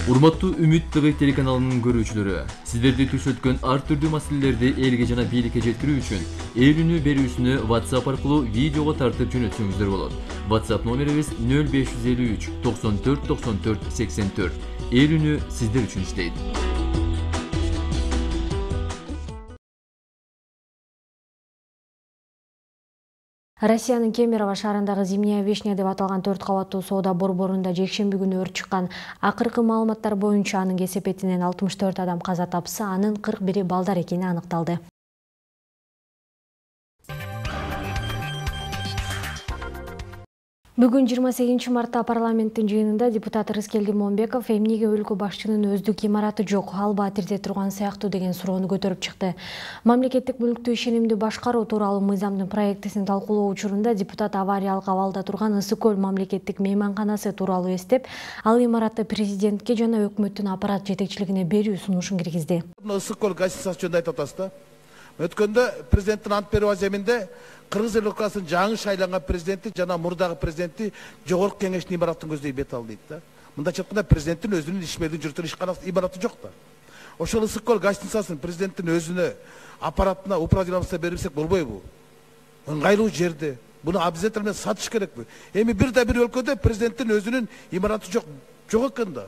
Урматтуу Үмүт ТВ телеканалынын көрүүчүлөрү, сиздерди түш өткөн ар түрдүү маселелерди элге жана бийликке жеткирүү үчүн эл үнү берүүсүнү WhatsApp аркылуу видеого тартып жөнөтсөңүздөр болот. WhatsApp номерибиз 0553 94 94 84. Эл үнү сиздер үчүн иштейт. Россиянын Кемерово шаарындагы Зимняя вишня деп аталган 4 кабаттуу соода борборунда жекшемби күнү өрт чыккан. Акыркы маалыматтар боюнча анын кесепетинен 64 адам каза тапса, анын 41 балдар экени аныкталды. Бүгүн 28 мартта парламенттин жыйынында депутат Рыскелди Момбеков эмнеге өлкө башчынын өздүк имараты жок, ал Баатирде турган сыяктуу деген суроону көтөрүп чыкты. Мамлекеттик мүлктү ишенимдүү башкаруу тууралуу мыйзамдын проектисин талкуулоо учурунда депутат авариялык абалда турган Ысык көл мамлекеттик мейманканасы тууралуу эстеп, ал имаратты президентке жана өкмөттүн аппарат жетекчилигине берүү сунушун киргизди. Ысык көл гостиницасы жөнүндө айтып атасыз да. Өткөндө президенттин ант берүү аземинде Кыргыз Республикасынын жаңы шайланган президенти жана мурдагы президенти жогорку кеңештин имаратын көздөй бет алды дейт да. Мындайча айтканда президенттин өзүнүн ишмердин жүргүзгөн ишканасы имараты жок да. Ошол Ысык көл гостиницасын президенттин өзүнө, аппаратына, управлениесине берсек болбойбу? Ыңгайлуу жерде. Буну обязательно сатыш керекпи? Эми бир өлкөдө президенттин өзүнүн имараты жок экен да.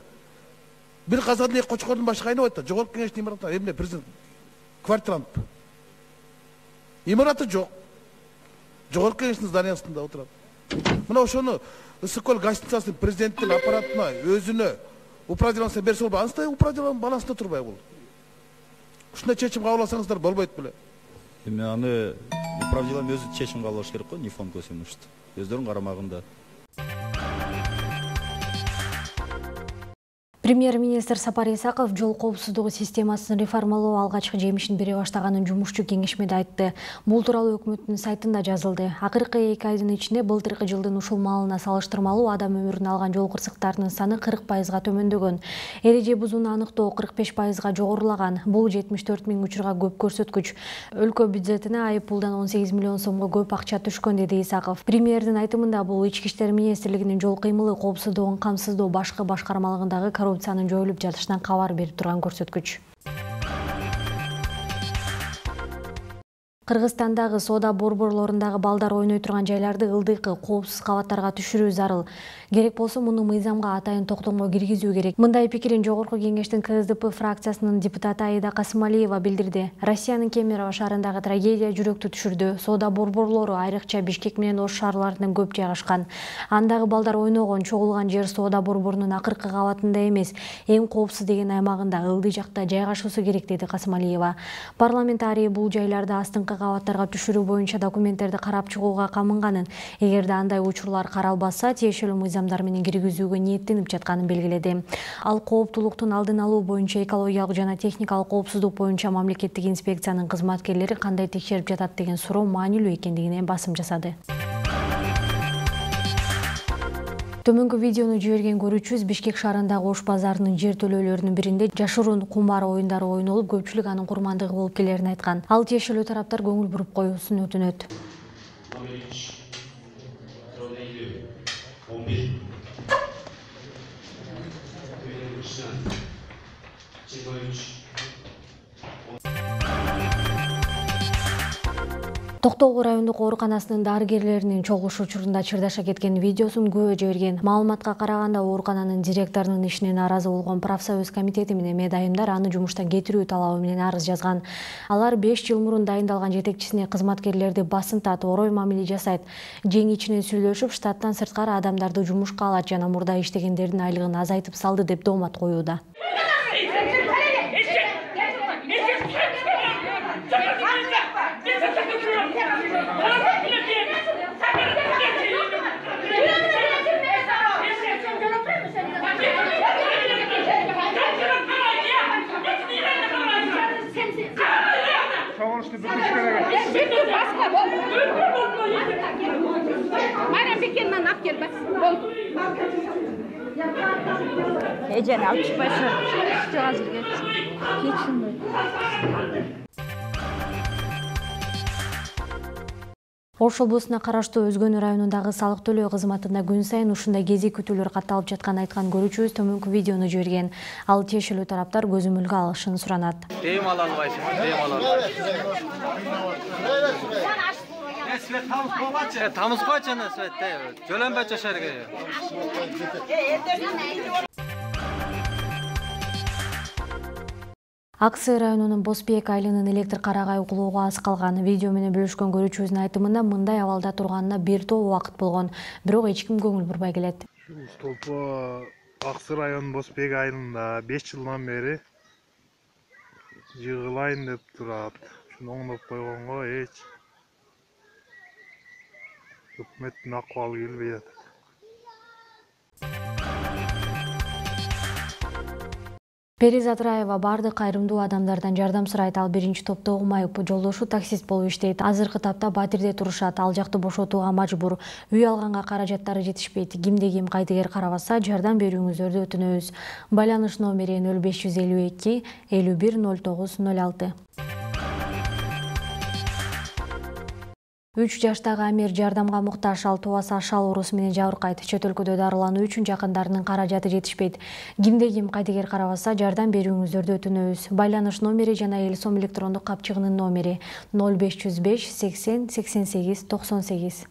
Бир казганда кочкордун башы кайнап атат. Жогорку кеңештин имаратына эмне президент квартирантпы? Имараты жок. Жогорку кеңештин зданиясында отурат. Мына ошону Ысык көл гостиницасын президенттин аппаратына, өзүнө, управлениесине берсе болбойбу? Анстай управлениянын балансында турбайбы бул? Ушундай чечим кабыл алсаңыздар болбойт беле? Эми аны управление өзү чечим кабыл алыш керек го, не фонд көзөмөлчү. Өздөрүнүн карамагында. Премьер-министр Сапар Исаков жол коопсуздугу системасын реформалоо алгачкы жемишин бере баштаганын жумушчу кеңешмеде айтты. Бул тууралуу өкмөттүн сайтында жазылды. Акыркы 2 айдын ичинде былтыркы жылдын ушул маалына салыштырмалуу адам өмүрүн алган жол кырсыктарынын саны 40%га төмөндөгөн. Эреже бузууну аныктоо 45%га жогорулаган. Бул 74 000 учурга көп көрсөткүч. Өлкө бюджетине айыппулдан 18 миллион сомго көп акча түшкөн, деди Исаков. Премьердин айтымында бул Ички иштер министрлигинин жол кыймылы коопсуздугун камсыздоо башкы башкармалыгындагы коррупциянын жоюлуп жатышынан кабар берип турган көрсөткүч. Кыргызстандагы соода борборлорундагы балдар ойной турган жайларды ылдыйкы, коопсуз кабаттарга түшүрүү зарыл. Керек болсо муну мыйзамга атайын токтомго киргизүү керек. Мындай пикирин Жогорку кеңештин КСДП фракциясынын депутаты Аида Касымалиева билдирди. Россиянын Кемерово шаарындагы трагедия жүрөктү түшүрдү. Соода борборлору айрыкча Бишкек менен Ош шаарларынан көп жайгашкан. Андагы балдар ойногон, чогулган жер соода борборунун акыркы кабатында эмес, эң коопсуз деген аймагында, ылдый жакта жайгашуусу керек, деди Касымалиева. Парламентарий бул жайларды астыңкы кабаттарга түшүрүү боюнча документтерди карап чыгууга камынганын, эгерде андай учурлар каралбаса, тиешелүү мыйзамдар менен киргизүүгө ниеттенип жатканын белгиледи. Ал кооптулуктун алдын алуу боюнча экологиялык жана техникалык коопсуздук боюнча мамлекеттик инспекциянын кызматкерлери кандай текшерип жатат деген суроо маанилүү экендигине басым жасады. Төмөнкү видеону жиберген көрүүчүбүз Бишкек шаарындагы Ош базарынын жер төлөөлөрүнүн биринде жашыруун кумар оюндары ойнолуп, көпчүлүк анын курмандыгы болуп келерин айткан. Ал тиешелүү тараптар көңүл буруп коюусун өтүнөт. Токтогул райондук ооруканасынын дарыгерлеринин чогулушу учурунда чырдаша кеткен видеосун күбө жиберген. Маалыматка караганда, оорукананын директорунун ишине нааразы болгон профсоюз комитети менен медайымдар аны жумуштан кетирүү талабы менен арыз жазган. Алар 5 жыл мурун дайындалган жетекчисине кызматкерлерди басынтат, орой мамиле жасайт, жең ичинен сүйлөшүп, штаттан сырткары адамдарды жумушка алат жана мурда иштегендердин айлыгын азайтып салды деп доомат коюуда. Ejeni alып çıkmaysa işte hazırga geçsin. Ош облусуна караштуу Өзгөнүү районундагы салык төлөө кызматында күн сайын ушундай кезек күтүүлөр катталып жатканын айткан көрүүчүбүз төмөнкү видеону жиберген. Ал тиешелүү тараптар көзөмөлгө алышын суранат. Дейм ала албайсың, дейм ала албайсың. Тамыз койчу ана светте, жөлөнбөй жашарга. Аксы районунун Босбек айылынын электр карагай угулууга аз калган. Видео менен бөлүшкөн көрүүчүбүздүн айтымында мындай абалда турганына бир топ убакыт болгон, бирок эч ким көңүл бурбай келет. Столпо Аксы районунун Босбек айылында 5 жылдан бери жыгылайын деп турат. Шуну оңдоп койгонго эч өкмөттүн акыбалы келбей жатат. Перизат Раева бардык кайрымдуу адамдардан жардам сурайт. Ал биринчи топтогу майып жолдошу таксист болуп иштейт. Азыркы тапта Батирде турушат. Ал жакты бошотууга мажбур. Үй алганга каражаттары жетишпейт. Кимде ким кайдыгер карабаса, жардам берүүңүздөрдү өтүнөбүз. Байланыш номери 0552 51 09 06. 3 жаштагы Амир жардамга муктаж. Ал тубаса шал оорусу менен жабыркайт. Чет өлкөдө дарылануу үчүн жакындарынын каражаты жетишпейт. Кимде ким кайдыгер карабаса, жардам берүүңүздөрдү өтүнөбүз. Байланыш номери жана эл сом электрондук капчыгынын номери 0505 80 88 98.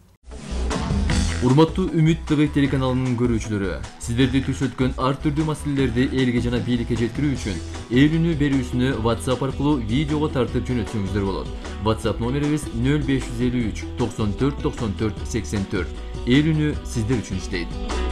Урматтуу Үмүт ТВ телеканалынын көрүүчүлөрү, сиздерди түш өткөн ар түрдүү маселелерди элге жана бийликке жеткирүү үчүн эл үнү берүүсүнү WhatsApp аркылуу видеого тартып жөнөтсөңүздөр болот. WhatsApp номерибиз 0553 94 94 84. Эл үнү сиздер үчүн иштейт.